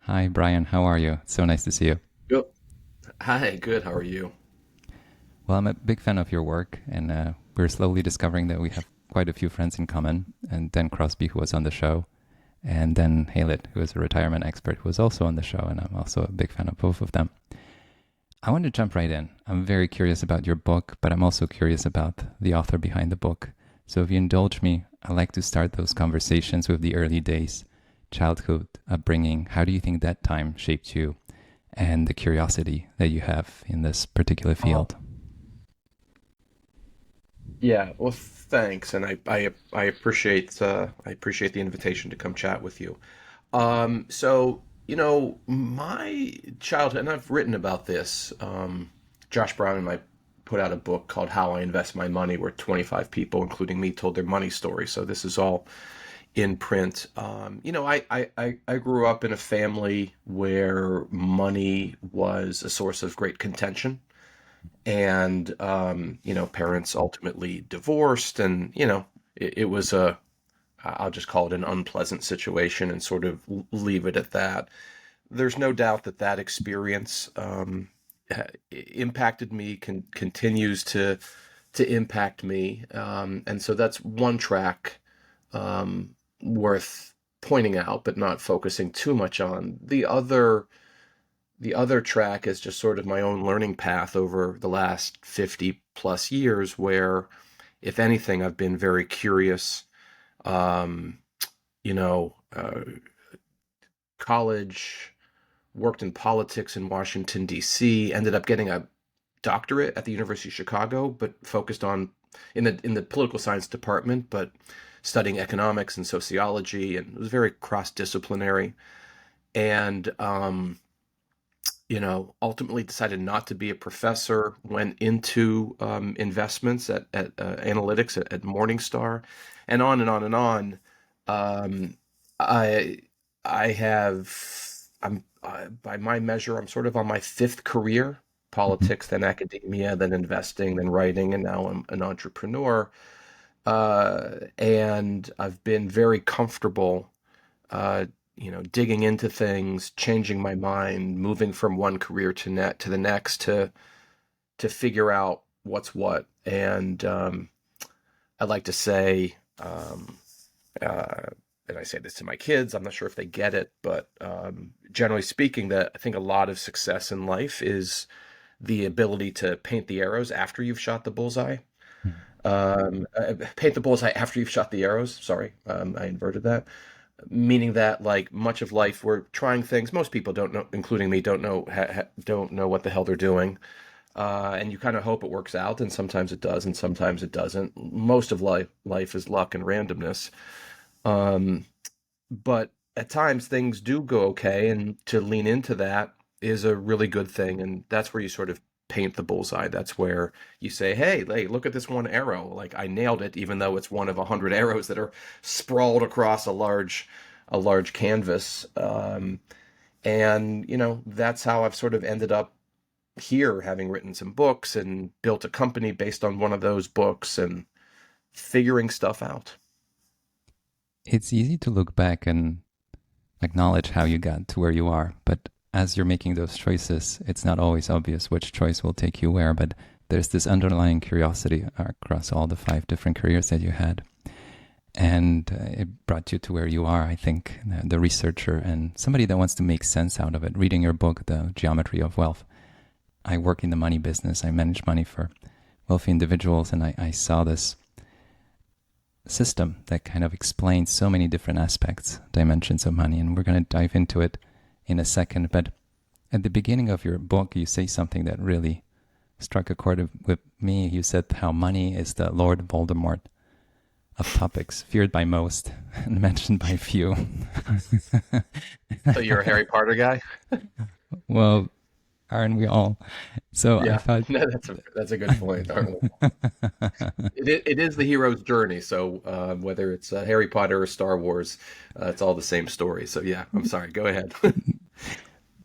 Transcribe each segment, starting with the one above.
Hi, Brian. How are you? It's so nice to see you. Good. Hi, good. How are you? Well, I'm a big fan of your work, and we're slowly discovering that we have quite a few friends in common. And Dan Crosby, who was on the show, and then Haylett, who is a retirement expert, who was also on the show, and I'm also a big fan of both of them. I want to jump right in. I'm very curious about your book, but I'm also curious about the author behind the book. So if you indulge me, I like to start those conversations with the early days, childhood, upbringing. How do you think that time shaped you and the curiosity that you have in this particular Uh, field? yeah, well, thanks, and I appreciate the invitation to come chat with you. My childhood, and I've written about this. Josh Brown and I put out a book called "How I Invest My Money," where 25 people, including me, told their money story. So this is all in print. I grew up in a family where money was a source of great contention. And parents ultimately divorced, and it was a, I'll just call it an unpleasant situation and sort of leave it at that. There's no doubt that that experience impacted me, continues to impact me, and so that's one track worth pointing out, but not focusing too much on. The other track is just sort of my own learning path over the last 50 plus years, where, if anything, I've been very curious. Um, you know, uh, College, worked in politics in Washington, D.C., ended up getting a doctorate at the University of Chicago, but focused on in the political science department, but studying economics and sociology, and it was very cross disciplinary. And ultimately decided not to be a professor, went into investments at analytics at Morningstar, and on and on and on. Um, I I have I'm by my measure, I'm sort of on my fifth career: Mhm. politics, then academia, then investing, then writing, and now I'm an entrepreneur. And I've been very comfortable uh, digging into things, changing my mind, moving from one career to the next to figure out what's what. And I like to say, uh, and I say this to my kids, I'm not sure if they get it, but generally speaking, that I think a lot of success in life is the ability to paint the arrows after you've shot the bullseye. Paint the bullseye after you've shot the arrows. Sorry, I inverted that, meaning that, like, much of life we're trying things most people don't know, including me, don't know what the hell they're doing, and you kind of hope it works out, and sometimes it does and sometimes it doesn't. Most of life is luck and randomness, um, but at times things do go okay, and to lean into that is a really good thing, and that's where you sort of paint the bullseye. That's where you say, hey, look at this one arrow, like, I nailed it, even though it's one of 100 arrows that are sprawled across a large canvas. And that's how I've sort of ended up here, having written some books and built a company based on one of those books and figuring stuff out. It's easy to look back and acknowledge how you got to where you are, but as you're making those choices, it's not always obvious which choice will take you where, but there's this underlying curiosity across all the five different careers that you had. And it brought you to where you are, I think, the researcher and somebody that wants to make sense out of it. Reading your book, The Geometry of Wealth. I work in the money business. I manage money for wealthy individuals, and I saw this system that kind of explains so many different aspects, dimensions of money, and we're going to dive into it in a second. But at the beginning of your book, you say something that really struck a chord with me. You said how money is the Lord Voldemort of topics, feared by most and mentioned by few. So you're a Harry Potter guy? Well, aren't we all? So I Yeah, thought, no, that's a good point. It is the hero's journey. So whether it's Harry Potter or Star Wars, it's all the same story. So yeah, I'm sorry. Go ahead.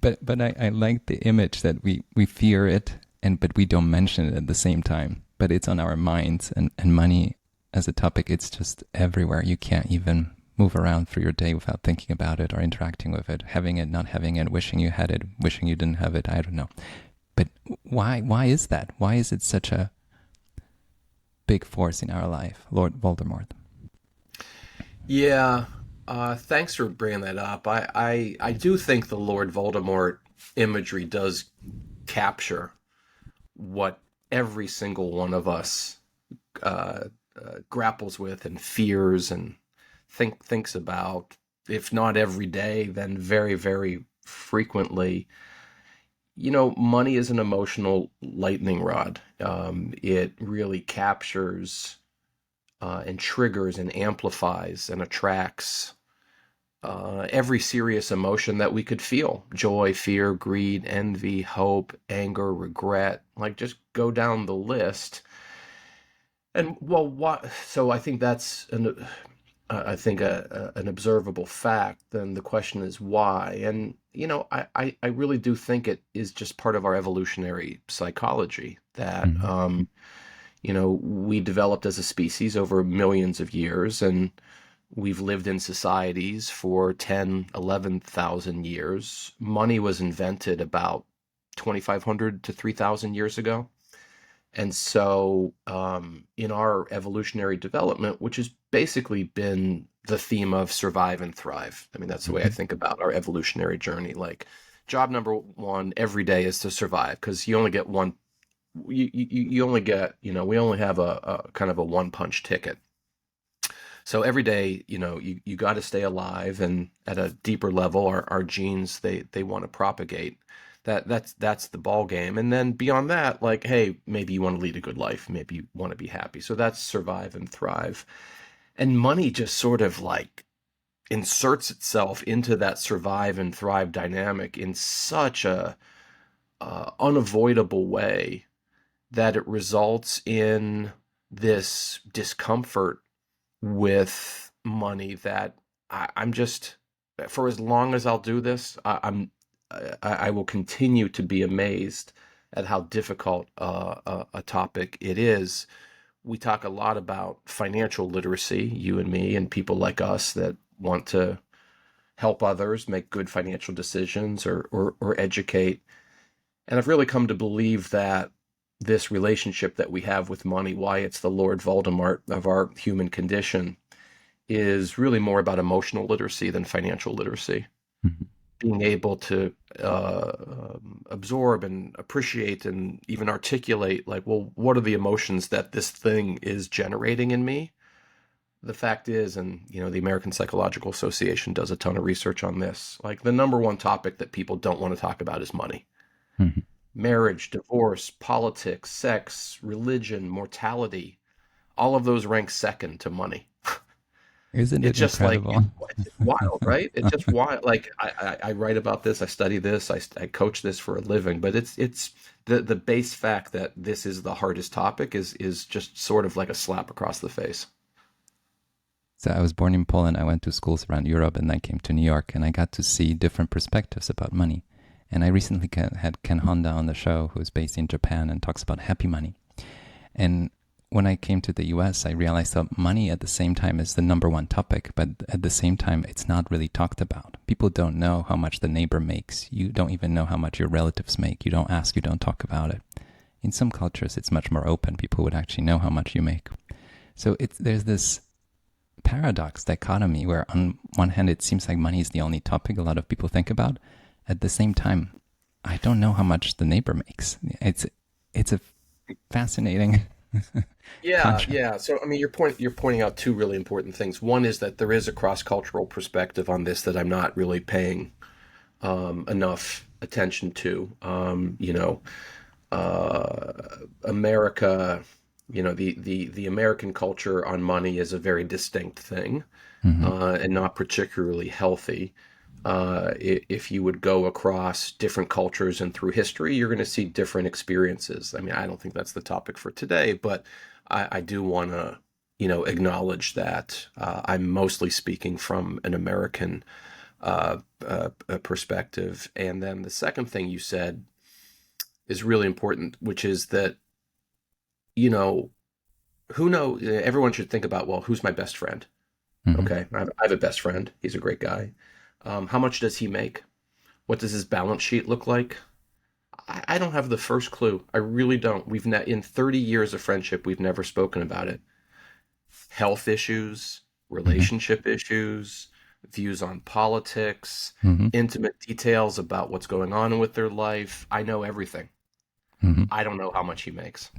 but I like the image that we fear it and but we don't mention it at the same time. But it's on our minds, and money as a topic, it's just everywhere. You can't even move around through your day without thinking about it or interacting with it, having it, not having it, wishing you had it, wishing you didn't have it. I don't know. But why is that? Why is it such a big force in our life, Lord Voldemort? Yeah, thanks for bringing that up. I do think the Lord Voldemort imagery does capture what every single one of us uh, grapples with and fears and thinks about, if not every day, then very, very frequently. Money is an emotional lightning rod. It really captures and triggers and amplifies and attracts every serious emotion that we could feel: joy, fear, greed, envy, hope, anger, regret. Like, just go down the list. And well, what? So I think that's an observable fact. Then the question is why. And I really do think it is just part of our evolutionary psychology that Mm-hmm. we developed as a species over millions of years, and we've lived in societies for 10, 11,000 years. Money was invented about 2,500 to 3,000 years ago. And so, in our evolutionary development, which has basically been the theme of survive and thrive. I mean, that's the way I Mm-hmm. think about our evolutionary journey. Like, job number one every day is to survive, because you only get one. You only get, we only have a kind of a one punch ticket. So every day, you got to stay alive, and at a deeper level, our genes, they want to propagate. That's the ball game. And then beyond that, like, hey, maybe you want to lead a good life, maybe you want to be happy. So that's survive and thrive. And money just sort of like inserts itself into that survive and thrive dynamic in such a unavoidable way that it results in this discomfort with money that I'm just, for as long as I'll do this, I will continue to be amazed at how difficult a topic it is. We talk a lot about financial literacy, you and me, and people like us that want to help others make good financial decisions, or educate. And I've really come to believe that this relationship that we have with money, why it's the Lord Voldemort of our human condition, is really more about emotional literacy than financial literacy. Mm-hmm. Being able to absorb and appreciate and even articulate, like, well, what are the emotions that this thing is generating in me? The fact is, and the American Psychological Association does a ton of research on this, like, the number one topic that people don't want to talk about is money. Mm-hmm. Marriage, divorce, politics, sex, religion, mortality, all of those rank second to money. Isn't It's it just like, incredible? it's just wild, right? It's just wild. Like, I write about this, I study this, I coach this for a living, but it's the base fact that this is the hardest topic is just sort of like a slap across the face. So I was born in Poland. I went to schools around Europe, and I came to New York, and I got to see different perspectives about money. And I recently had Ken Honda on the show, who's based in Japan and talks about happy money. And when I came to the US, I realized that money at the same time is the number one topic, but at the same time, it's not really talked about. People don't know how much the neighbor makes. You don't even know how much your relatives make. You don't ask, you don't talk about it. In some cultures, it's much more open. People would actually know how much you make. So there's this paradox dichotomy where on one hand it seems like money is the only topic a lot of people think about. At the same time, I don't know how much the neighbor makes. It's a fascinating Yeah, contrast. yeah. So I mean, you're pointing out two really important things. One is that there is a cross-cultural perspective on this that I'm not really paying enough attention to. America, the American culture on money is a very distinct thing, Mm-hmm. and not particularly healthy. If you would go across different cultures and through history, you're going to see different experiences. I mean, I don't think that's the topic for today, but I do want to, acknowledge that I'm mostly speaking from an American perspective. And then the second thing you said is really important, which is that, you know, everyone should think about, well, who's my best friend? Hmm. Okay, I have a best friend. He's a great guy. How much does he make? What does his balance sheet look like? I don't have the first clue. I really don't. In 30 years of friendship, we've never spoken about it. Health issues, Hmm. relationship issues, views on politics, Hmm. intimate details about what's going on with their life. I know everything. Hmm. I don't know how much he makes.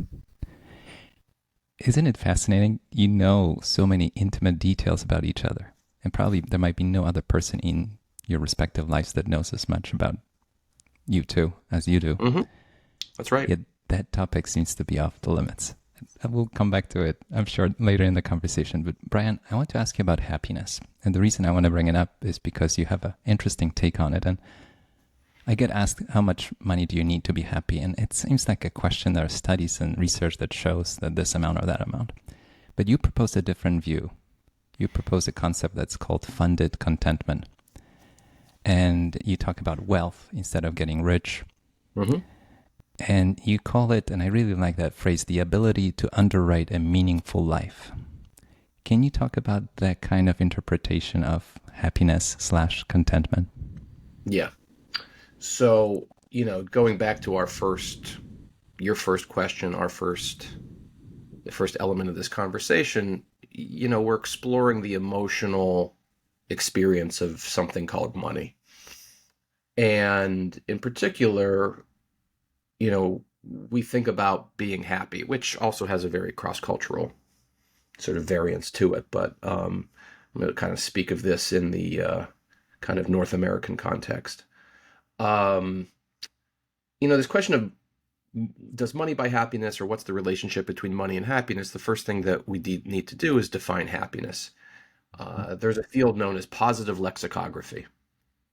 Isn't it fascinating? You know so many intimate details about each other. And probably there might be no other person in your respective lives that knows as much about you two as you do. Hmm. That's right. Yet that topic seems to be off the limits. We'll come back to it, I'm sure, later in the conversation. But Brian, I want to ask you about happiness. And the reason I want to bring it up is because you have an interesting take on it. And I get asked, how much money do you need to be happy? And it seems like a question. There are studies and research that shows that this amount or that amount. But you propose a different view. You propose a concept that's called funded contentment. And you talk about wealth instead of getting rich. Hmm. And you call it, and I really like that phrase, the ability to underwrite a meaningful life. Can you talk about that kind of interpretation of happiness slash contentment? Yeah. So, going back to your first question, the first element of this conversation, we're exploring the emotional experience of something called money. And in particular, you know, we think about being happy, which also has a very cross-cultural sort of variance to it. But I'm going to kind of speak of this in the kind of North American context. Um, this question of does money buy happiness, or what's the relationship between money and happiness? The first thing that we need to do is define happiness. There's a field known as positive lexicography.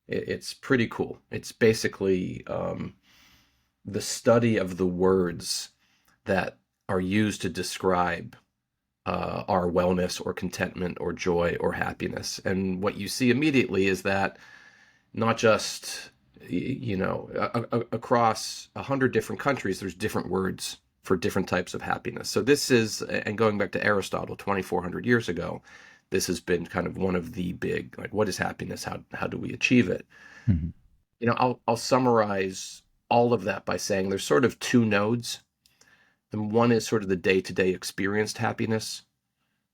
It's pretty cool. It's basically the study of the words that are used to describe our wellness or contentment or joy or happiness. And what you see immediately is that not just across 100 different countries, there's different words for different types of happiness. So this is, and going back to Aristotle 2,400 years ago, this has been kind of one of the big, like, what is happiness? How do we achieve it? Mhm. I'll summarize all of that by saying there's sort of two nodes, and one is sort of the day-to-day experienced happiness.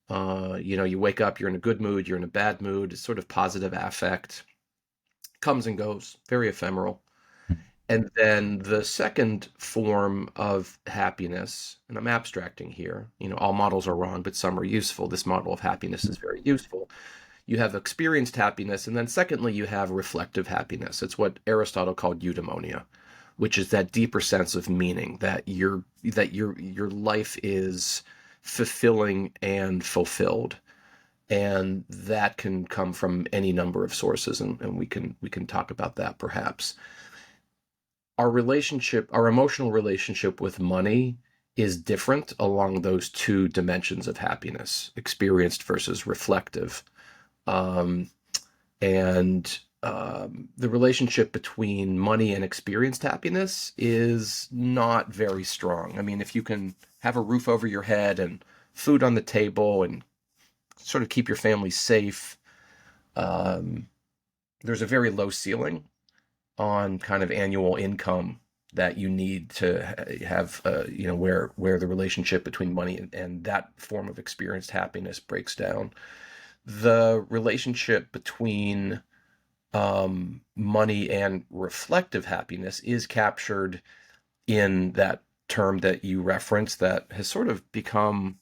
You wake up, you're in a good mood, you're in a bad mood. It's sort of positive affect, comes and goes, very ephemeral. And then the second form of happiness, and I'm abstracting here, all models are wrong, but some are useful. This model of happiness is very useful. You have experienced happiness, and then secondly, you have reflective happiness. It's what Aristotle called eudaimonia, which is that deeper sense of meaning that your life is fulfilling and fulfilled. And that can come from any number of sources, and we can talk about that perhaps. Our emotional relationship with money is different along those two dimensions of happiness, experienced versus reflective. Um, and the relationship between money and experienced happiness is not very strong. I mean, if you can have a roof over your head and food on the table and sort of keep your family safe, um, there's a very low ceiling on kind of annual income that you need to have, where the relationship between money and that form of experienced happiness breaks down. The relationship between money and reflective happiness is captured in that term that you referenced that has sort of become,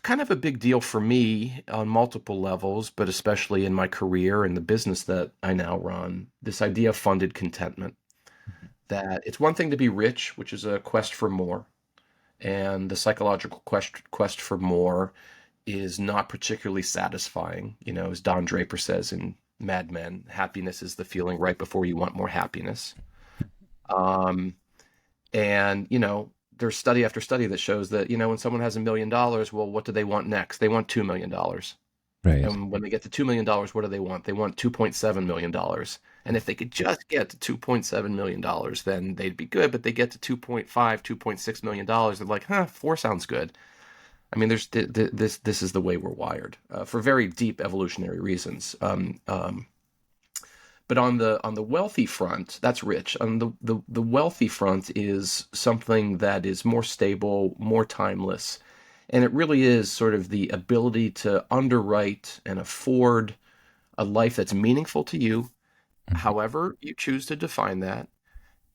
kind of a big deal for me on multiple levels, but especially in my career and the business that I now run. This idea of funded contentment, that it's one thing to be rich, which is a quest for more, and the psychological quest for more is not particularly satisfying. As Don Draper says in Mad Men, happiness is the feeling right before you want more happiness. Um, and there's study after study that shows that when someone has $1 million, well, what do they want next? They want $2 million. Right. And when they get to $2 million, what do they want? They want $2.7 million. And if they could just get to $2.7 million, then they'd be good. But they get to 2.5, $2.6 million. They're like, huh, four sounds good. I mean, this is the way we're wired for very deep evolutionary reasons. But on the wealthy front, that's rich. On the wealthy front is something that is more stable, more timeless, and it really is sort of the ability to underwrite and afford a life that's meaningful to you, Mhm. however you choose to define that,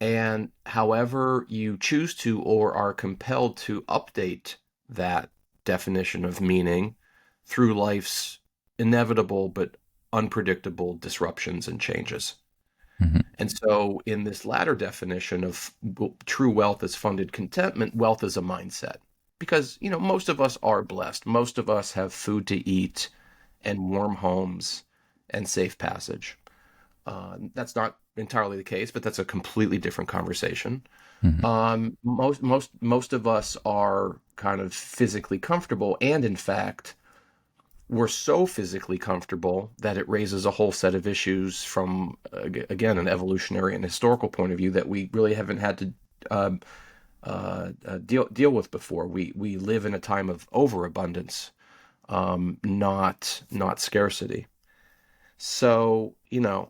and however you choose to or are compelled to update that definition of meaning through life's inevitable but unpredictable disruptions and changes. Mhm. And so, in this latter definition of true wealth as funded contentment, wealth is a mindset. Because, most of us are blessed. Most of us have food to eat and warm homes and safe passage. That's not entirely the case, but that's a completely different conversation. Mhm. Most of us are kind of physically comfortable, and in fact, we're so physically comfortable that it raises a whole set of issues from, again, an evolutionary and historical point of view that we really haven't had to um, deal with before. We live in a time of overabundance, not scarcity. So,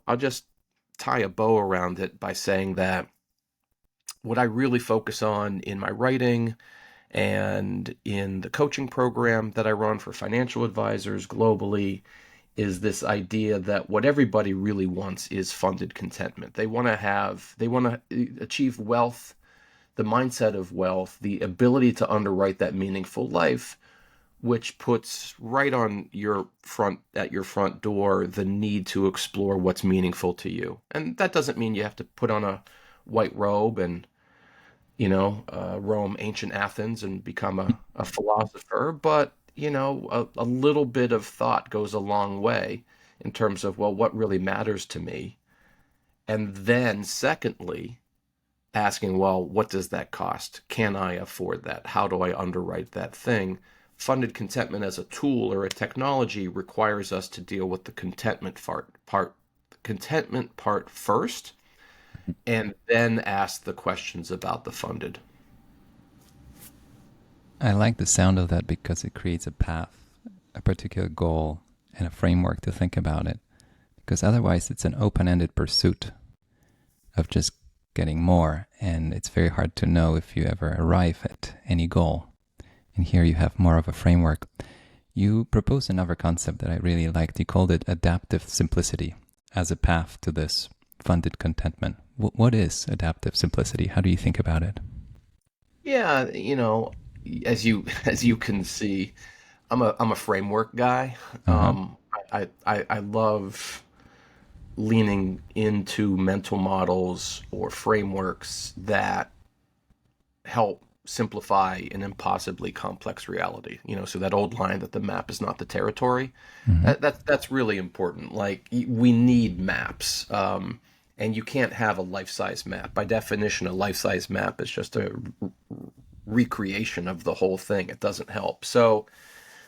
I'll just tie a bow around it by saying that what I really focus on in my writing and in the coaching program that I run for financial advisors globally is this idea that what everybody really wants is funded contentment. They want to achieve wealth, the mindset of wealth, the ability to underwrite that meaningful life, which puts right on at your front door the need to explore what's meaningful to you. And that doesn't mean you have to put on a white robe and roam ancient Athens and become a philosopher, but a little bit of thought goes a long way in terms of, well, what really matters to me? And then secondly, asking, well, what does that cost? Can I afford that? How do I underwrite that thing? Funded contentment as a tool or a technology requires us to deal with the contentment part first, and then ask the questions about the funded. I like the sound of that because it creates a path, a particular goal, and a framework to think about it. Because otherwise, it's an open ended pursuit of just getting more, and it's very hard to know if you ever arrive at any goal. And here you have more of a framework. You proposed another concept that I really liked. You called it adaptive simplicity as a path to this funded contentment. What is adaptive simplicity? How do you think about it? Yeah, as you can see, I'm a framework guy. Uh huh. I love leaning into mental models or frameworks that help simplify an impossibly complex reality. So that old line that the map is not the territory, Mm-hmm. that's really important. Like we need maps. And you can't have a life-size map. By definition, a life-size map is just a recreation of the whole thing. It doesn't help. So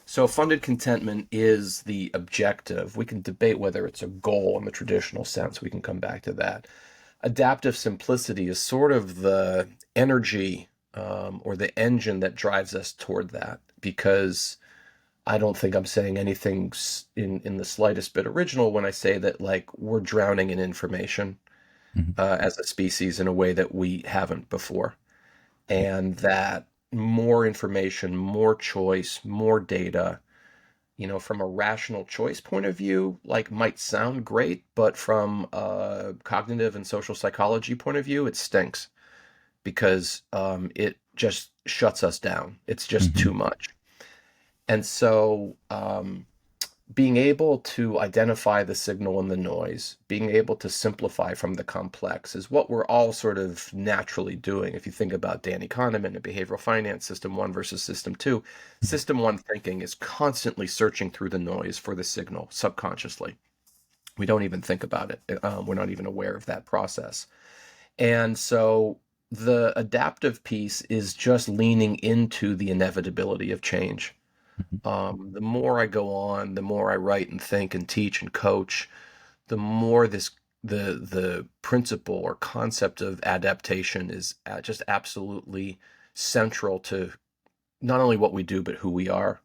funded contentment is the objective. We can debate whether it's a goal in the traditional sense. We can come back to that. Adaptive simplicity is sort of the energy or the engine that drives us toward that, because I don't think I'm saying anything in the slightest bit original when I say that, like, we're drowning in information Mm-hmm. as a species in a way that we haven't before, and that more information, more choice, more data, from a rational choice point of view, like, might sound great, but from a cognitive and social psychology point of view, it stinks because it just shuts us down. It's just Mm-hmm. too much. And so, being able to identify the signal and the noise, being able to simplify from the complex is what we're all sort of naturally doing. If you think about Danny Kahneman and behavioral finance, system one versus system two, system one thinking is constantly searching through the noise for the signal subconsciously. We don't even think about it. We're not even aware of that process. And so the adaptive piece is just leaning into the inevitability of change. The more I go on, the more I write and think and teach and coach, the more the principle or concept of adaptation is just absolutely central to not only what we do, but who we are.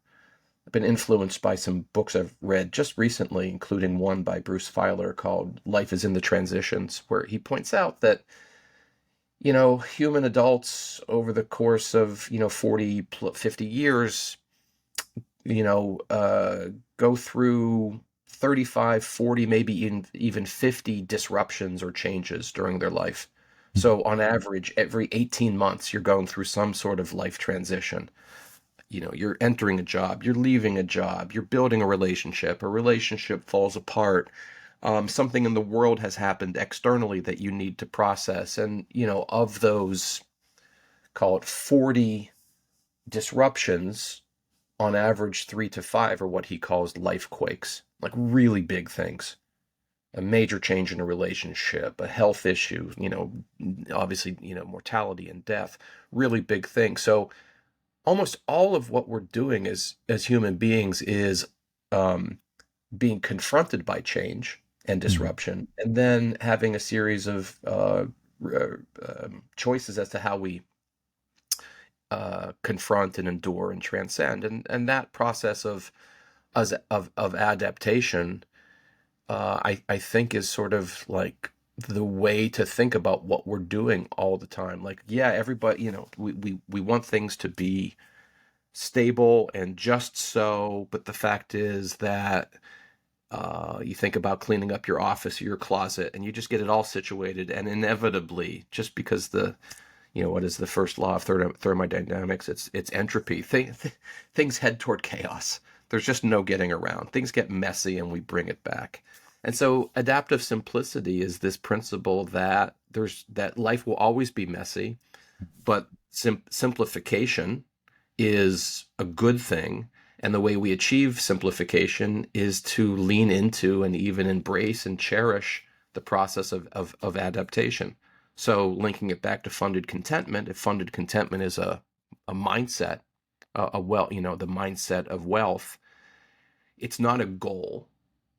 I've been influenced by some books I've read just recently, including one by Bruce Feiler called Life is in the Transitions, where he points out that, human adults over the course of, 40, 50 years, you know, uh, go through 35, 40, maybe even 50 disruptions or changes during their life. So on average, every 18 months, you're going through some sort of life transition. You're entering a job, you're leaving a job, you're building a relationship falls apart. Something in the world has happened externally that you need to process. And, of those, call it 40 disruptions, on average, 3 to 5 are what he calls life quakes, like really big things. A major change in a relationship, a health issue, obviously, mortality and death, really big thing. So almost all of what we're doing as human beings is um, being confronted by change and Mhm. disruption, and then having a series of choices as to how we confront and endure and transcend. And that process of adaptation, I think is sort of like the way to think about what we're doing all the time. Like, yeah, everybody, we want things to be stable and just so, but the fact is that you think about cleaning up your office or your closet, and you just get it all situated, and inevitably, just because what is the first law of thermodynamics? It's entropy. Things head toward chaos. There's just no getting around. Things get messy, and we bring it back. And so, adaptive simplicity is this principle that life will always be messy, but simplification is a good thing. And the way we achieve simplification is to lean into and even embrace and cherish the process of adaptation. So, linking it back to funded contentment, if funded contentment is a mindset, the mindset of wealth, it's not a goal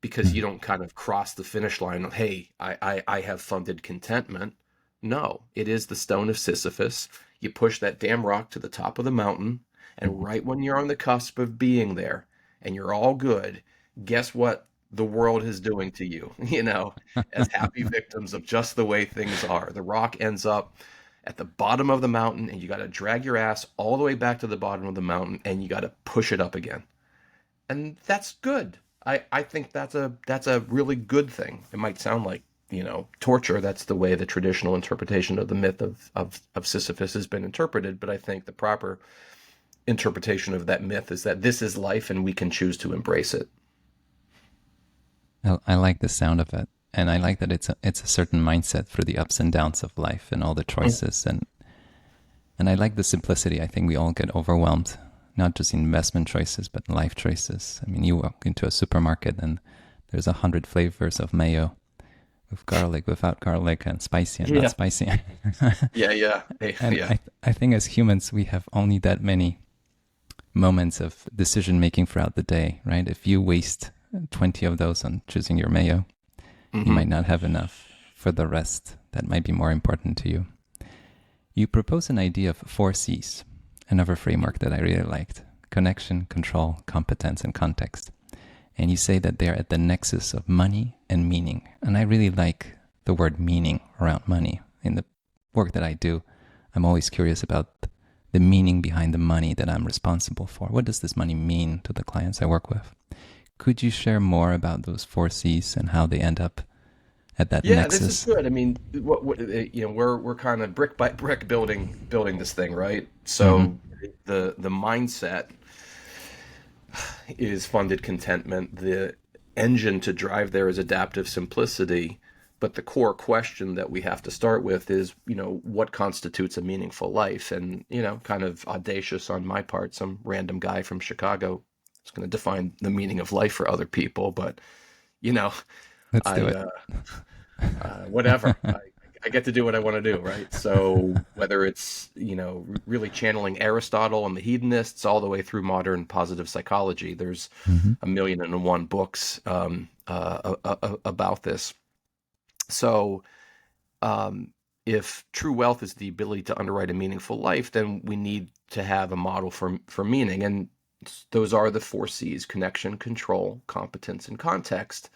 because you Mhm. don't kind of cross the finish line of, hey, I have funded contentment. No, it is the stone of Sisyphus. You push that damn rock to the top of the mountain, and Mhm. right when you're on the cusp of being there and you're all good, guess what the world is doing to you, as happy victims of just the way things are. The rock ends up at the bottom of the mountain, and you got to drag your ass all the way back to the bottom of the mountain, and you got to push it up again, and that's good. I think that's a really good thing. It might sound like, torture. That's the way the traditional interpretation of the myth of Sisyphus has been interpreted. But I think the proper interpretation of that myth is that this is life and we can choose to embrace it. I like the sound of it, and I like that it's a certain mindset for the ups and downs of life and all the choices, and I like the simplicity. I think we all get overwhelmed, not just in investment choices, but life choices. I mean, you walk into a supermarket and there's 100 flavors of mayo with garlic, without garlic, and spicy and not Yeah. spicy. Yeah, yeah, And yeah. I think as humans, we have only that many moments of decision making throughout the day, right? If you waste 20 of those on choosing your mayo, you Hmm. might not have enough for the rest that might be more important to you. You propose an idea of 4 C's, another framework that I really liked: connection, control, competence, and context. And you say that they're at the nexus of money and meaning. And I really like the word meaning around money. In the work that I do, I'm always curious about the meaning behind the money that I'm responsible for. What does this money mean to the clients I work with? Could you share more about those 4 C's and how they end up at that Yeah, this is nexus? good. I mean, we're kind of brick by brick building this thing, right? Mm-hmm. So the mindset is funded contentment. The engine to drive there is adaptive simplicity. But the core question that we have to start with is, what constitutes a meaningful life? And, kind of audacious on my part, some random guy from Chicago is going to define the meaning of life for other people. But, you know, Let's do I, it. whatever. I get to do what I want to do, right? So whether it's, really channeling Aristotle and the hedonists all the way through modern positive psychology, there's Mm-hmm. 1,000,001 books about this. So, um, if true wealth is the ability to underwrite a meaningful life, then we need to have a model for meaning. And those are the four C's: connection, control, competence, and context.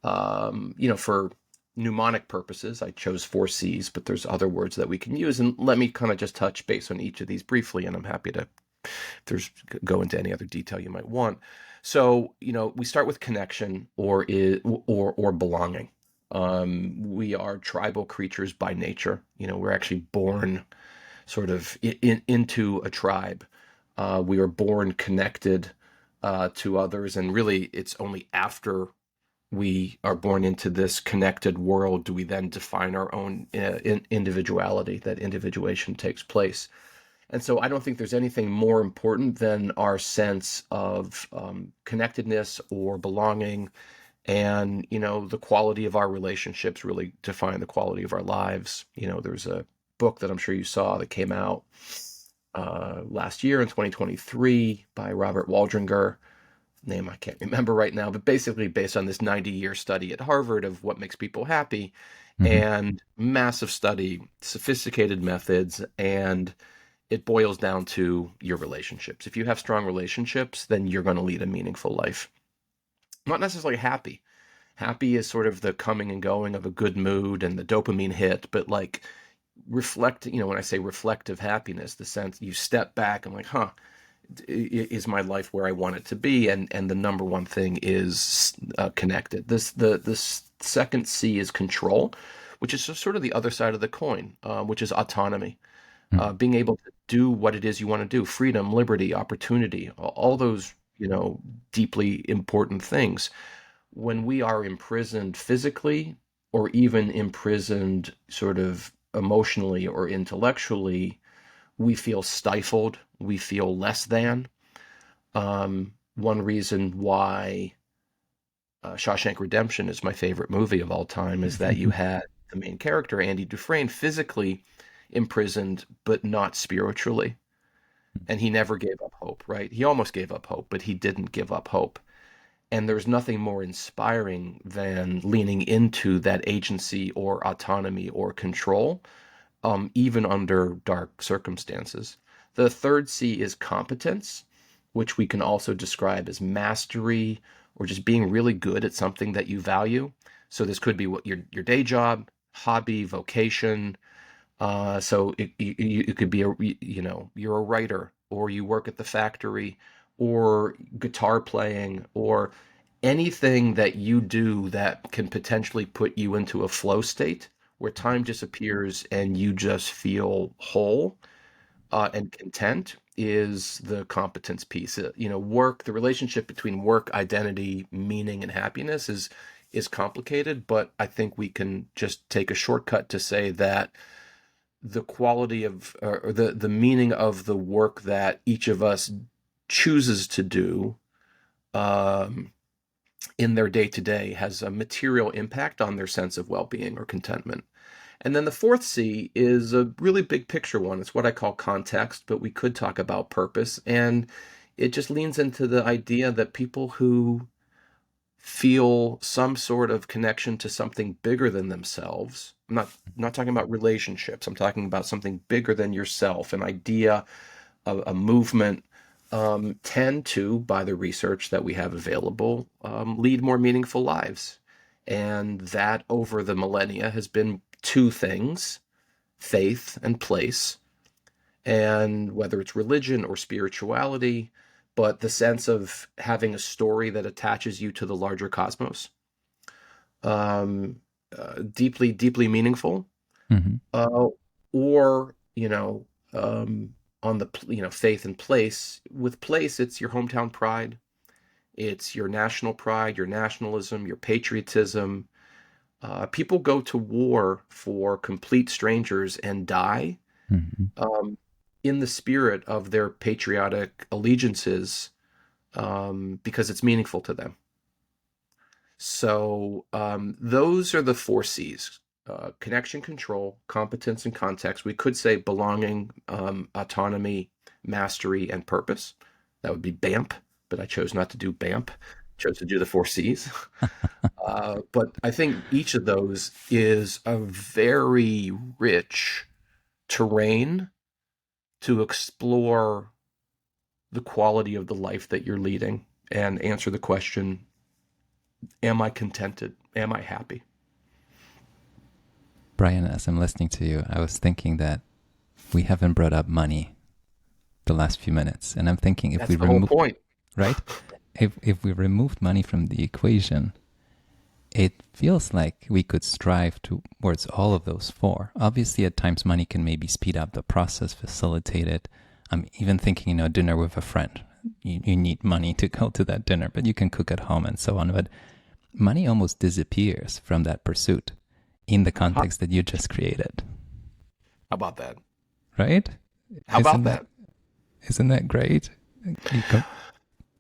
For mnemonic purposes, I chose four C's, but there's other words that we can use. And let me kind of just touch base on each of these briefly, and I'm happy to go into any other detail you might want. So, we start with connection or belonging. We are tribal creatures by nature. We're actually born sort of into a tribe. We are born connected to others, and really, it's only after we are born into this connected world do we then define our own individuality. That individuation takes place. And so I don't think there's anything more important than our sense of connectedness or belonging. And, the quality of our relationships really define the quality of our lives. There's a book that I'm sure you saw that came out last year in 2023 by Robert Waldringer. Name I can't remember right now, but basically based on this 90-year study at Harvard of what makes people happy, Hmm. and massive study, sophisticated methods, and it boils down to your relationships. If you have strong relationships, then you're going to lead a meaningful life. Not necessarily happy. Happy is sort of the coming and going of a good mood and the dopamine hit, but like reflect, when I say reflective happiness, the sense you step back and like, is my life where I want it to be? And the number one thing is connected. The second C is control, which is sort of the other side of the coin, which is autonomy. Being able to do what it is you want to do, freedom, liberty, opportunity, all those, deeply important things. When we are imprisoned physically or even imprisoned sort of emotionally or intellectually, we feel stifled, we feel less than. One reason why Shawshank Redemption is my favorite movie of all time is that you had the main character, Andy Dufresne, physically imprisoned, but not spiritually. And he never gave up hope, right? He almost gave up hope, but he didn't give up hope. And there's nothing more inspiring than leaning into that agency or autonomy or control, even under dark circumstances. The third C is competence, which we can also describe as mastery or just being really good at something that you value. So this could be what your day job, hobby, vocation. So it could be you're a writer or you work at the factory or guitar playing or anything that you do that can potentially put you into a flow state where time disappears and you just feel whole and content is the competence piece. Work, the relationship between work, identity, meaning, and happiness is complicated, but I think we can just take a shortcut to say that the quality of or the meaning of the work that each of us chooses to do um, in their day to day has a material impact on their sense of well being or contentment. And then the fourth C is a really big picture one. It's what I call context, but we could talk about purpose. And it just leans into the idea that people who feel some sort of connection to something bigger than themselves. I'm not talking about relationships. I'm talking about something bigger than yourself, an idea, a movement, tend to, by the research that we have available, lead more meaningful lives. And that over the millennia has been two things: faith and place, and whether it's religion or spirituality, but the sense of having a story that attaches you to the larger cosmos, um, deeply, deeply meaningful, Hmm. uh, or um, on the faith and place. With place, it's your hometown pride, it's your national pride, your nationalism, your patriotism. People go to war for complete strangers and die Hmm. um, in the spirit of their patriotic allegiances because it's meaningful to them. So those are the four C's: connection, control, competence, and context. We could say belonging, autonomy, mastery, and purpose. That would be BAMP, but I chose not to do BAMP. chose to do the four C's. But I think each of those is a very rich terrain to explore the quality of the life that you're leading and answer the question, am I contented? Am I happy? Brian, as I'm listening to you, I was thinking that we haven't brought up money the last few minutes. And I'm thinking if we That's the whole remove, point. right? If we removed money from the equation, it feels like we could strive towards all of those four. Obviously, at times, money can maybe speed up the process, facilitate it. I'm even thinking, dinner with a friend. You need money to go to that dinner, but you can cook at home and so on. But money almost disappears from that pursuit in the How, context that you just created, how about that? right? How Isn't about that that? isn't that great?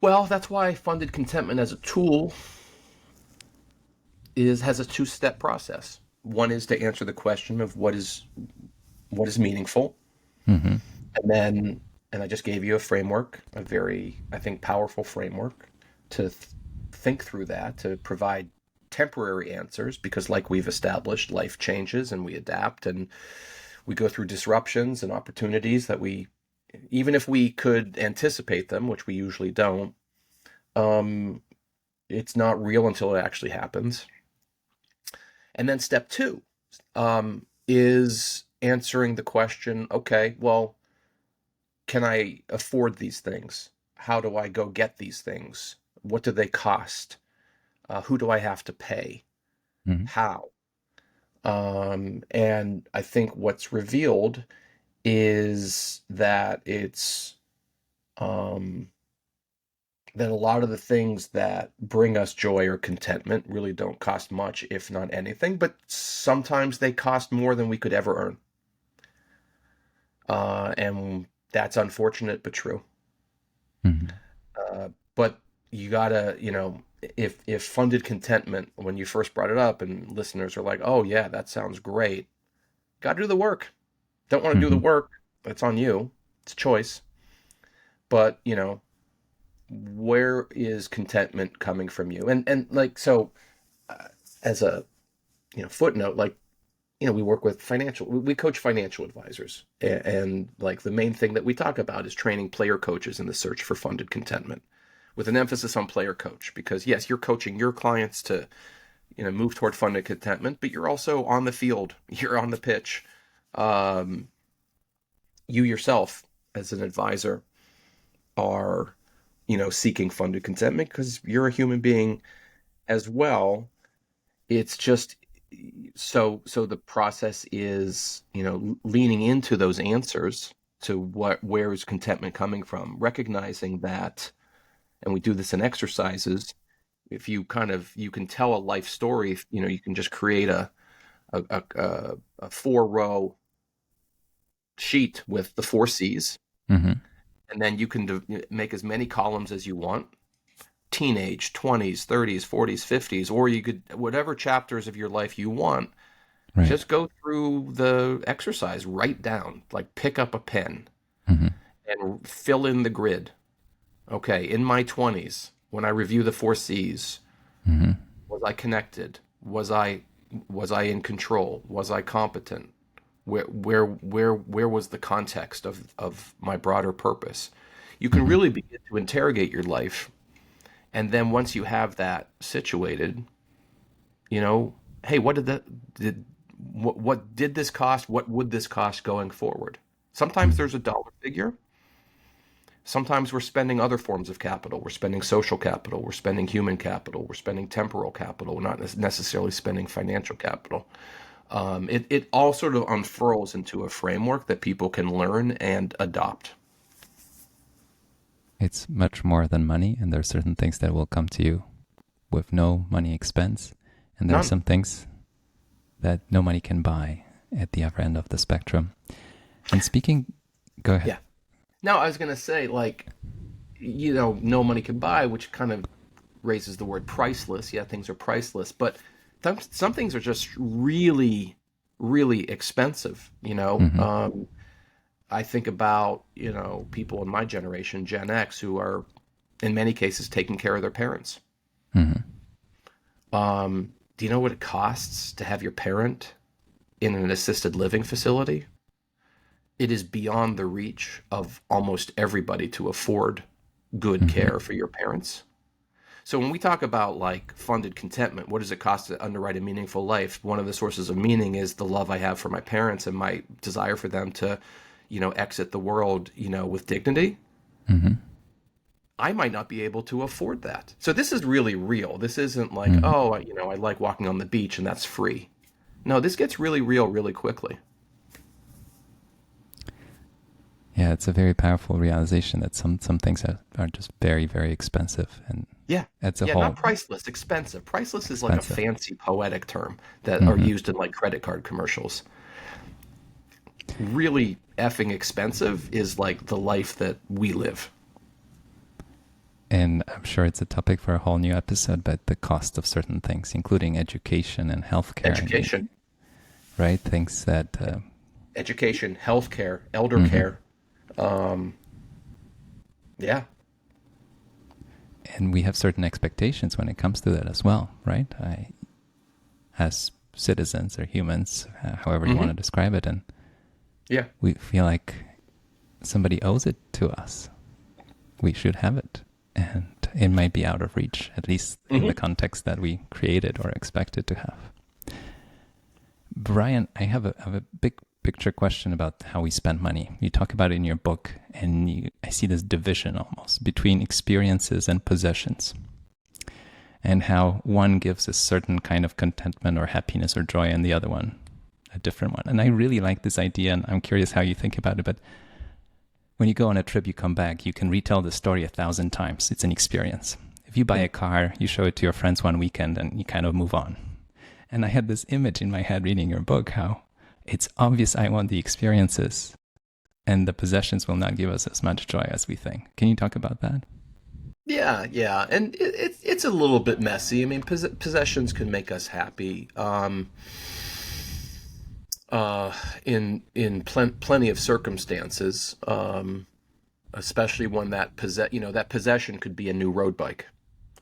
Well, that's why funded contentment as a tool has a two-step process. One is to answer the question of what is meaningful, Mm-hmm. and then and I just gave you a framework, a very, I think, powerful framework to think through that, to provide temporary answers, because like we've established, life changes and we adapt and we go through disruptions and opportunities that we, even if we could anticipate them, which we usually don't, um, it's not real until it actually happens. And then step two is answering the question, okay, well, can I afford these things? How do I go get these things? What do they cost? Who do I have to pay? Mm-hmm. How? And I think what's revealed is that um, that a lot of the things that bring us joy or contentment really don't cost much, if not anything, but sometimes they cost more than we could ever earn. And that's unfortunate but true. Mm-hmm. But you gotta, if funded contentment, when you first brought it up, and listeners are like, "Oh yeah, that sounds great," gotta do the work. Don't want to do the Mm-hmm. work? That's on you. It's a choice. But where is contentment coming from you? And like so, as a footnote, like we work with we coach financial advisors, and like the main thing that we talk about is training player coaches in the search for funded contentment, with an emphasis on player coach, because yes, you're coaching your clients to move toward funded contentment, but you're also on the field, you're on the pitch. um, you yourself as an advisor are seeking funded contentment because you're a human being as well. It's just so the process is leaning into those answers to where is contentment coming from, recognizing that. And we do this in exercises. If you can tell a life story, you can just create a 4 row sheet with the four C's, Mm-hmm. and then you can make as many columns as you want: teenage, 20s, 30s, 40s, 50s, or you could, whatever chapters of your life you want, Right. just go through the exercise, write down, like pick up a pen Mm-hmm. and fill in the grid. Okay, in my 20s, when I review the four C's, Mm-hmm. was I connected? Was I in control? Was I competent? Where was the context of my broader purpose? You can Mm-hmm. really begin to interrogate your life. And then once you have that situated, hey, what did this cost? What would this cost going forward? Sometimes Mm-hmm. there's a dollar figure. Sometimes we're spending other forms of capital. We're spending social capital. We're spending human capital. We're spending temporal capital. We're not necessarily spending financial capital. It all sort of unfurls into a framework that people can learn and adopt. It's much more than money, and there are certain things that will come to you with no money expense, and there are None. some things that no money can buy at the other end of the spectrum. And speaking, go ahead. Yeah. Now, I was going to say, like, no money can buy, which kind of raises the word priceless. Yeah, things are priceless, but some things are just really, really expensive. Mm-hmm. I think about people in my generation, Gen X, who are in many cases taking care of their parents. Hmm. Do you know what it costs to have your parent in an assisted living facility? It is beyond the reach of almost everybody to afford good Hmm. care for your parents. So when we talk about like funded contentment, what does it cost to underwrite a meaningful life? One of the sources of meaning is the love I have for my parents and my desire for them to, exit the world, with dignity. Hmm. I might not be able to afford that. So this is really real. This isn't like, Hmm. oh, I like walking on the beach and that's free. No, this gets really real really quickly. Yeah, it's a very powerful realization that some things are just very, very expensive, and Yeah. it's a Yeah, not whole priceless, expensive. Priceless is like a expensive. fancy poetic term that are Hmm. used in like credit card commercials. Really effing expensive is like the life that we live. And I'm sure it's a topic for a whole new episode, but the cost of certain things, including education and healthcare, Education, right? Things that, education, healthcare, elder mhm. care. Um, yeah. And we have certain expectations when it comes to that as well, right? As citizens or humans, however you want Hmm. to describe it, and Yeah. we feel like somebody owes it to us. We should have it. And it might be out of reach, at least in the Hmm. context that we created or expected to have. Brian, I have a big picture question about how we spend money. You talk about it in your book, and I see this division almost between experiences and possessions, and how one gives a certain kind of contentment or happiness or joy, and the other one a different one. And I really like this idea, and I'm curious how you think about it. But when you go on a trip, you come back, you can retell the story 1,000 times. It's an experience. If you buy a car, you show it to your friends one weekend, and you kind of move on. And I had this image in my head reading your book how it's obvious I want the experiences, and the possessions will not give us as much joy as we think. Can you talk about that? Yeah, yeah, and it's a little bit messy. I mean, possessions can make us happy. Uh, in plenty of circumstances, especially when that possession could be a new road bike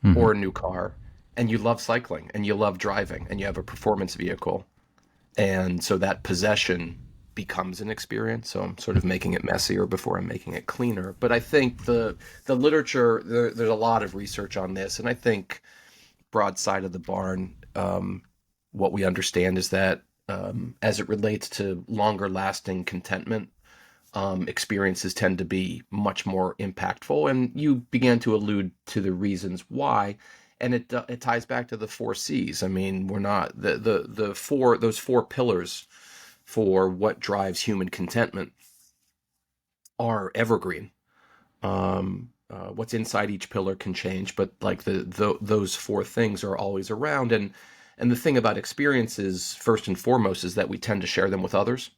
Mm-hmm. or a new car, and you love cycling and you love driving and you have a performance vehicle, and so that possession becomes an experience. So I'm sort of making it messier before I'm making it cleaner. But I think the literature there's a lot of research on this, and I think broad side of the barn, what we understand is that as it relates to longer lasting contentment, experiences tend to be much more impactful. And you began to allude to the reasons why, and it ties back to the four C's. I mean, we're not the four those four pillars for what drives human contentment are evergreen. What's inside each pillar can change, but like those four things are always around. And the thing about experiences, first and foremost, is that we tend to share them with others.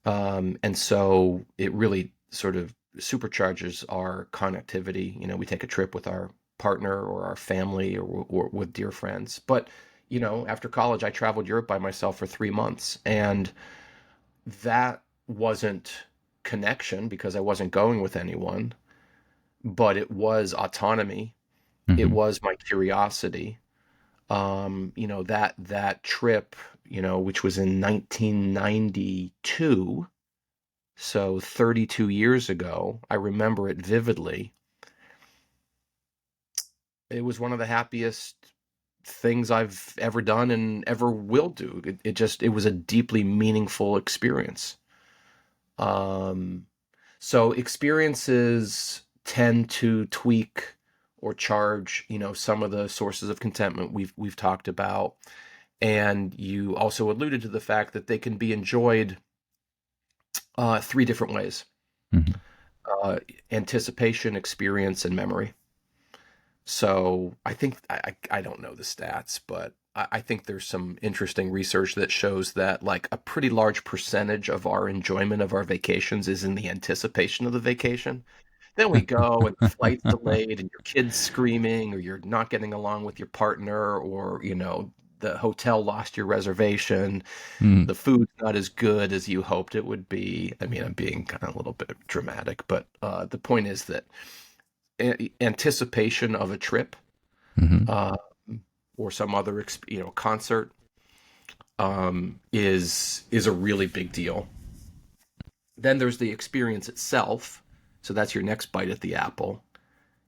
And so it really sort of supercharges our connectivity. We take a trip with our partner or our family or with dear friends. But, after college, I traveled Europe by myself for 3 months. And that wasn't connection because I wasn't going with anyone, but it was autonomy. It Mm-hmm. was my curiosity. That trip, which was in 1992. So 32 years ago, I remember it vividly. It was one of the happiest things I've ever done and ever will do. It was a deeply meaningful experience. Um, so experiences tend to tweak or charge, some of the sources of contentment we've talked about. And you also alluded to the fact that they can be enjoyed three different ways: Mm-hmm. uh, anticipation, experience, and memory. So I think I don't know the stats, but I think there's some interesting research that shows that like a pretty large percentage of our enjoyment of our vacations is in the anticipation of the vacation. Then we go and the flight's delayed and your kid's screaming or you're not getting along with your partner or, the hotel lost your reservation. Mm. The food's not as good as you hoped it would be. I mean, I'm being kind of a little bit dramatic, but the point is that anticipation of a trip Hmm. uh, or some other concert, is a really big deal. Then there's the experience itself. So that's your next bite at the apple.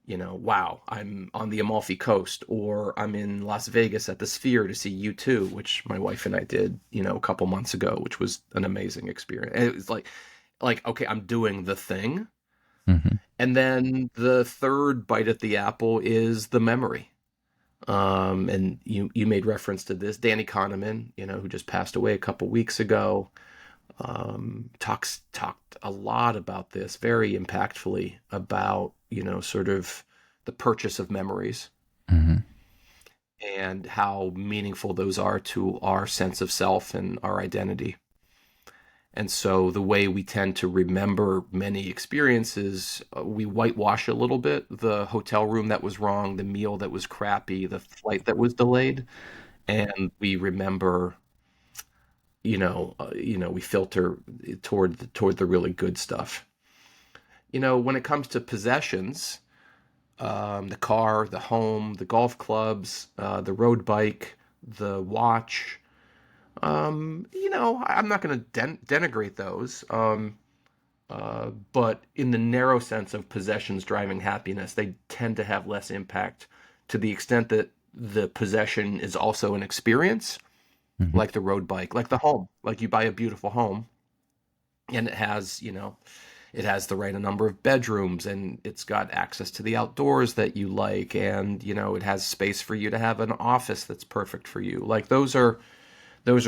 Wow, I'm on the Amalfi Coast, or I'm in Las Vegas at the Sphere to see U2, which my wife and I did, a couple months ago, which was an amazing experience. And it was like, okay, I'm doing the thing. Hmm. And then the third bite at the apple is the memory. And you made reference to this, Danny Kahneman, who just passed away a couple weeks ago, talked a lot about this very impactfully about sort of the purchase of memories Hmm. and how meaningful those are to our sense of self and our identity. And so the way we tend to remember many experiences, we whitewash a little bit the hotel room that was wrong, the meal that was crappy, the flight that was delayed, and we remember, we filter toward the really good stuff. When it comes to possessions, the car, the home, the golf clubs, the road bike, the watch, I'm not going to denigrate those. But in the narrow sense of possessions driving happiness, they tend to have less impact to the extent that the possession is also an experience, Hmm. like the road bike, like the home. Like you buy a beautiful home and it has the right number of bedrooms and it's got access to the outdoors that you like, and it has space for you to have an office that's perfect for you. Like those are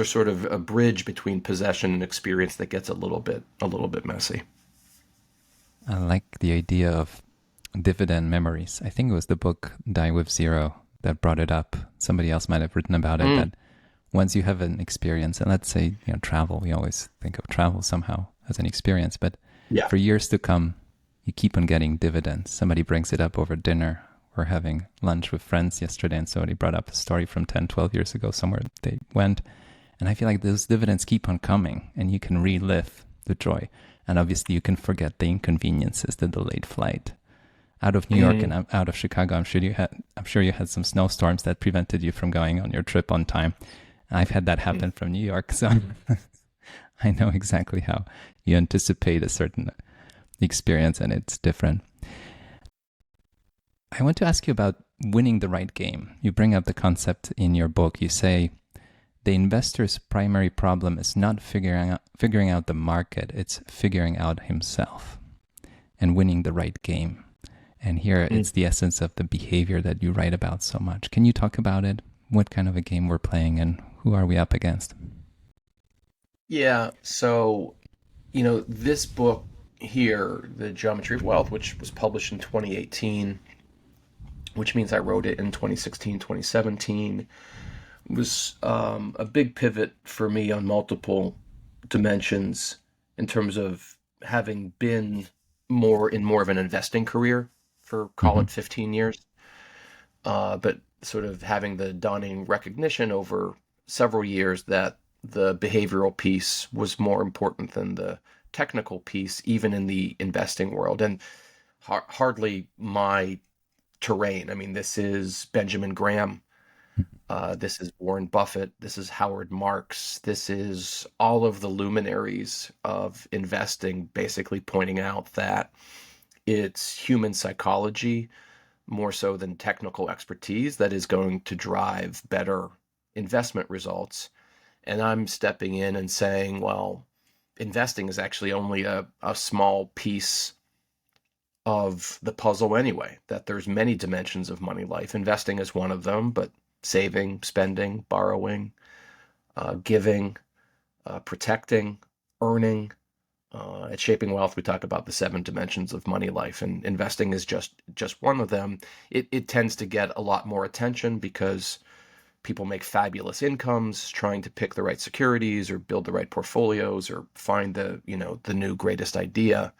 sort of a bridge between possession and experience that gets a little bit messy. I like the idea of dividend memories. I think it was the book Die with Zero that brought it up. Somebody else might have written about it, Mm, that once you have an experience, and let's say, travel, we always think of travel somehow as an experience, but yeah. for years to come, you keep on getting dividends. Somebody brings it up over dinner. We're having lunch with friends yesterday, and somebody brought up a story from 10, 12 years ago, somewhere they went. And I feel like those dividends keep on coming, and you can relive the joy. And obviously, you can forget the inconveniences, the delayed flight. Out of New York and Mm. out of Chicago, I'm sure you had some snowstorms that prevented you from going on your trip on time. I've had that happen from New York, so I know exactly how you anticipate a certain experience, and it's different. I want to ask you about winning the right game. You bring up the concept in your book. You say the investor's primary problem is not figuring out the market, it's figuring out himself and winning the right game. And here Mm. it's the essence of the behavior that you write about so much. Can you talk about it? What kind of a game we're playing and who are we up against? Yeah. So, this book here, The Geometry of Wealth, which was published in 2018, which means I wrote it in 2016, 2017, was a big pivot for me on multiple dimensions in terms of having been more of an investing career for, call Mm-hmm. it, 15 years, but sort of having the dawning recognition over several years that the behavioral piece was more important than the technical piece, even in the investing world, and hardly my terrain. I mean, this is Benjamin Graham. This is Warren Buffett. This is Howard Marks. This is all of the luminaries of investing, basically pointing out that it's human psychology more so than technical expertise that is going to drive better investment results. And I'm stepping in and saying, well, investing is actually only a small piece of the puzzle anyway, that there's many dimensions of money life. Investing is one of them, but saving, spending, borrowing, giving, protecting, earning. At Shaping Wealth, we talk about the seven dimensions of money life, and investing is just one of them. It tends to get a lot more attention because people make fabulous incomes trying to pick the right securities or build the right portfolios or find the new greatest idea.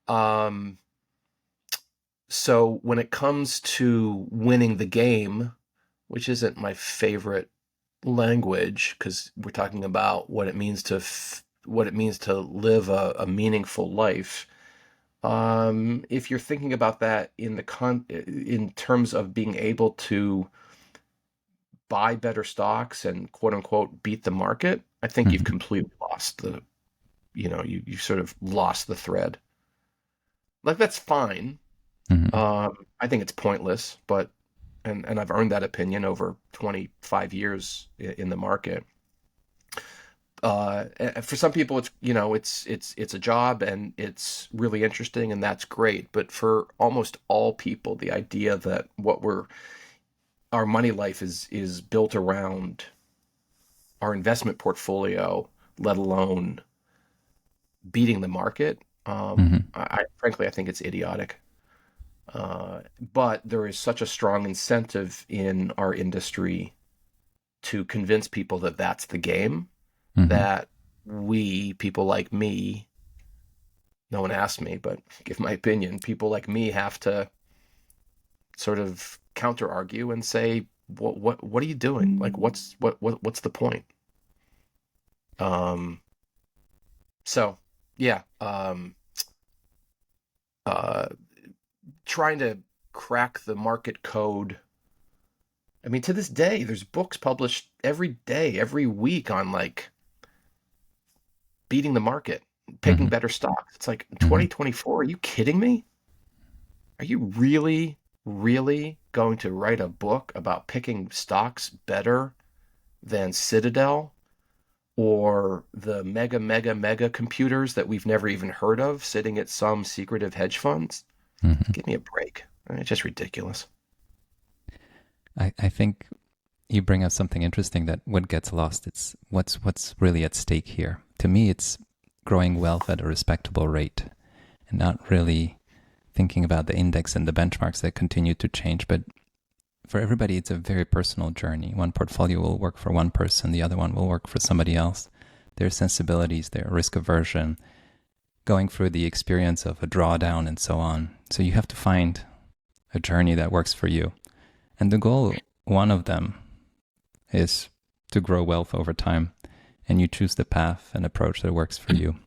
Um, so when it comes to winning the game, which isn't my favorite language because we're talking about what it means to live a meaningful life. If you're thinking about that in terms of being able to buy better stocks and quote unquote beat the market, I think you've Hmm. completely lost you sort of lost the thread. Like that's fine. Hmm. I think it's pointless, but and I've earned that opinion over 25 years in the market. For some people, it's a job and it's really interesting and that's great. But for almost all people, the idea that our money life is built around our investment portfolio, let alone beating the market, Hmm. frankly I think it's idiotic. But there is such a strong incentive in our industry to convince people that that's the game Hmm. that people like me, no one asked me, but give my opinion, people like me have to sort of counter argue and say, what are you doing? Like, what's the point? Um, so yeah, uh, trying to crack the market code. I mean, to this day, there's books published every day, every week on like beating the market, picking Hmm. better stocks. It's like Hmm. 2024. Are you kidding me? Are you really, really going to write a book about picking stocks better than Citadel or the mega, mega, mega computers that we've never even heard of sitting at some secretive hedge funds? Hmm. Give me a break. It's just ridiculous. I think you bring up something interesting that what gets lost, it's what's really at stake here. To me, it's growing wealth at a respectable rate and not really thinking about the index and the benchmarks that continue to change. But for everybody, it's a very personal journey. One portfolio will work for one person, the other one will work for somebody else. Their sensibilities, their risk aversion, going through the experience of a drawdown and so on. So you have to find a journey that works for you. And the goal, one of them, is to grow wealth over time. And you choose the path and approach that works for you.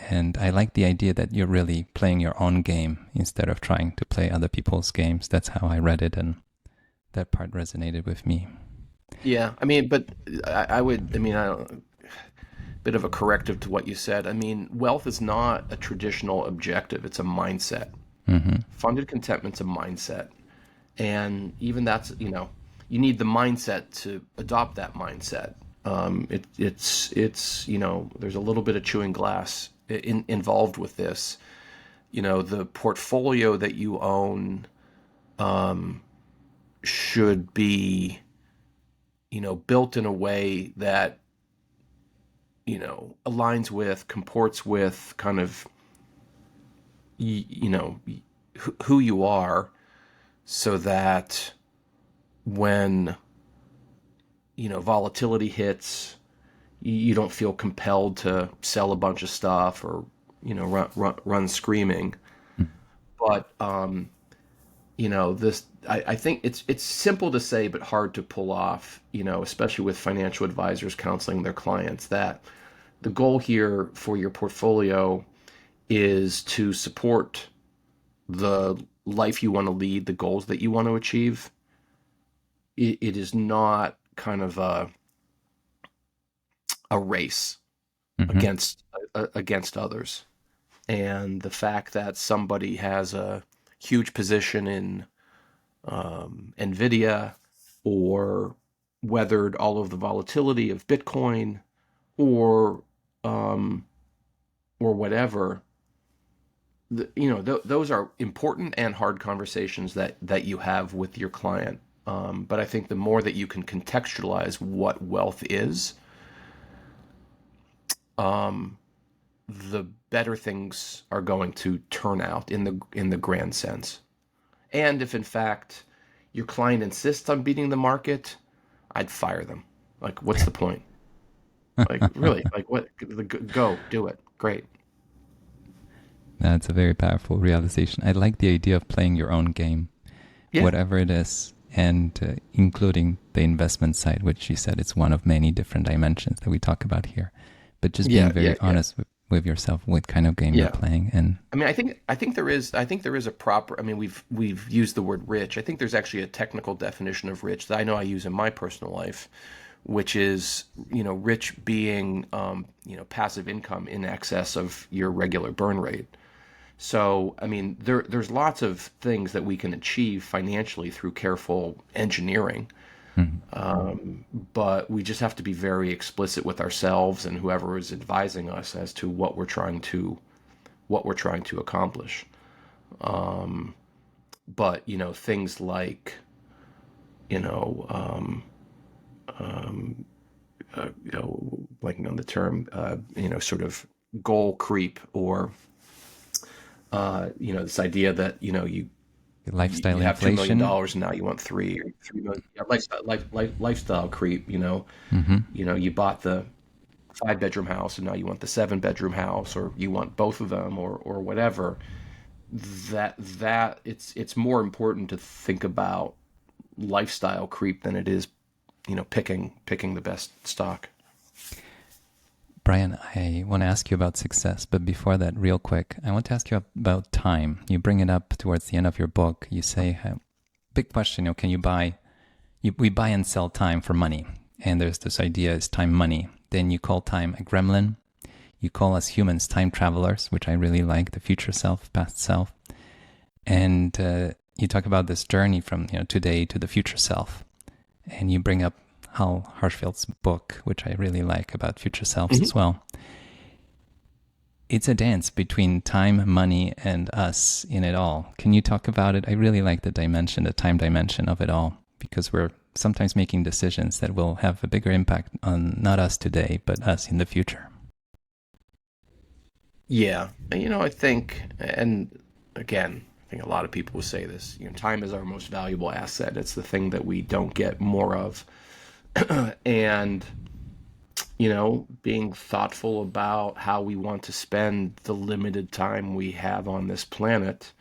And I like the idea that you're really playing your own game instead of trying to play other people's games. That's how I read it, and that part resonated with me. Yeah, I mean, but I would, I mean, I don't, bit of a corrective to what you said. I mean, wealth is not a traditional objective, it's a mindset. Mm-hmm. Funded contentment's a mindset. And even you need the mindset to adopt that mindset. There's a little bit of chewing glass involved with this. The portfolio that you own should be, built in a way that, aligns with, comports with kind of, you know, who you are so that when, volatility hits, you don't feel compelled to sell a bunch of stuff or, run screaming. But, I think it's simple to say, but hard to pull off, especially with financial advisors counseling their clients that the goal here for your portfolio is to support the life you want to lead, the goals that you want to achieve. It is not kind of a race Mm-hmm. against others. And the fact that somebody has a huge position in Nvidia or weathered all of the volatility of Bitcoin or um, or whatever, those are important and hard conversations that you have with your client. But I think the more that you can contextualize what wealth is, um, the better things are going to turn out in the grand sense. And if in fact your client insists on beating the market, I'd fire them. Like, what's the point? Like, really? Like, what? Go do it. Great. That's a very powerful realization. I like the idea of playing your own game, Yeah. whatever it is, and including the investment side, which you said it's one of many different dimensions that we talk about here. But just being Yeah. Yeah. very Yeah. honest with yourself, what kind of game you're Yeah. playing. And I mean, I think there is a proper. I mean, we've used the word rich. I think there's actually a technical definition of rich that I know I use in my personal life, which is rich being passive income in excess of your regular burn rate. So I mean, there's lots of things that we can achieve financially through careful engineering, mhm. but we just have to be very explicit with ourselves and whoever is advising us as to what we're trying to accomplish. But things like you know blanking on the term, sort of goal creep, or this idea that you Lifestyle have inflation. $2 million and now you want 3 million. Yeah, lifestyle creep. Hmm. You bought the 5 bedroom house and now you want the 7 bedroom house, or you want both of them, or whatever. That it's more important to think about lifestyle creep than it is picking the best stock. Brian, I want to ask you about success, but before that, real quick, I want to ask you about time. You bring it up towards the end of your book. You say, big question, can you buy, we buy and sell time for money. And there's this idea, is time money? Then you call time a gremlin. You call us humans time travelers, which I really like, the future self, past self. And you talk about this journey from today to the future self. And you bring up Hal Harshfield's book, which I really like, about future selves Mhm. as well. It's a dance between time, money, and us in it all. Can you talk about it? I really like the dimension, the time dimension of it all, because we're sometimes making decisions that will have a bigger impact on not us today, but us in the future. Yeah, I think, and again, I think a lot of people will say this. Time is our most valuable asset. It's the thing that we don't get more of, and being thoughtful about how we want to spend the limited time we have on this planet.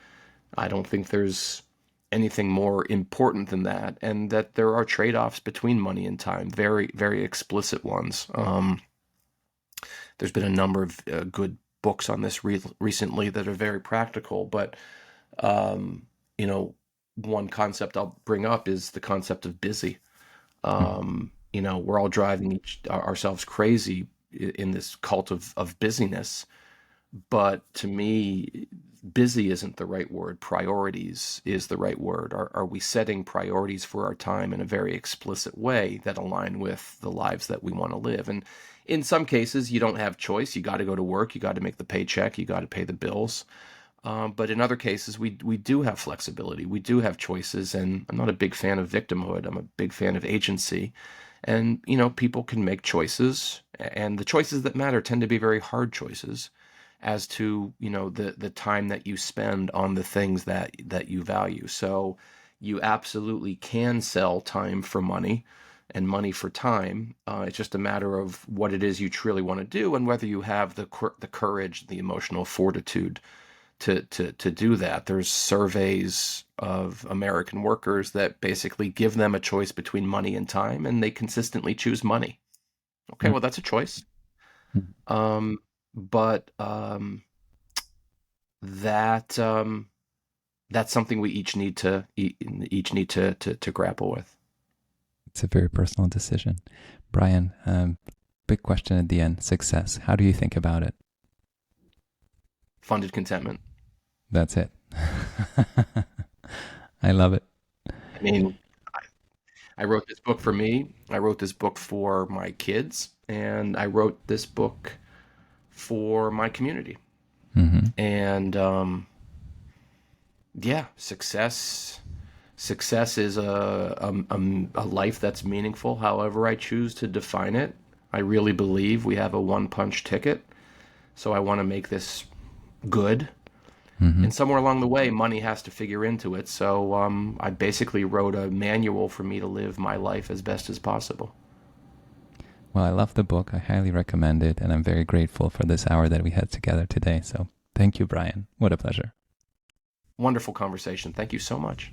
I don't think there's anything more important than that, and that there are trade-offs between money and time, very, very explicit ones. There's been a number of good books on this recently that are very practical, but um, you know, one concept I'll bring up is the concept of busy. Mm. We're all driving ourselves crazy in this cult of busyness. But to me, busy isn't the right word. Priorities is the right word. Are we setting priorities for our time in a very explicit way that align with the lives that we want to live? And in some cases, you don't have choice. You got to go to work. You got to make the paycheck. You got to pay the bills. But in other cases, we do have flexibility. We do have choices. And I'm not a big fan of victimhood. I'm a big fan of agency. And, people can make choices. And the choices that matter tend to be very hard choices as to, the time that you spend on the things that you value. So you absolutely can sell time for money and money for time. It's just a matter of what it is you truly want to do and whether you have the courage, the emotional fortitude to do that. There's surveys of American workers that basically give them a choice between money and time, and they consistently choose money. Okay, Mm. well, that's a choice. Mm. But that that's something we each need to grapple with. It's a very personal decision. Brian, big question at the end, success. How do you think about it? Funded contentment. That's it. I love it. I mean, I wrote this book for me. I wrote this book for my kids, and I wrote this book for my community. Hmm. And yeah, success is a life that's meaningful, however I choose to define it. I really believe we have a one punch ticket, so I want to make this good. Hmm. And somewhere along the way, money has to figure into it. So I basically wrote a manual for me to live my life as best as possible. Well, I love the book. I highly recommend it. And I'm very grateful for this hour that we had together today. So thank you, Brian. What a pleasure. Wonderful conversation. Thank you so much.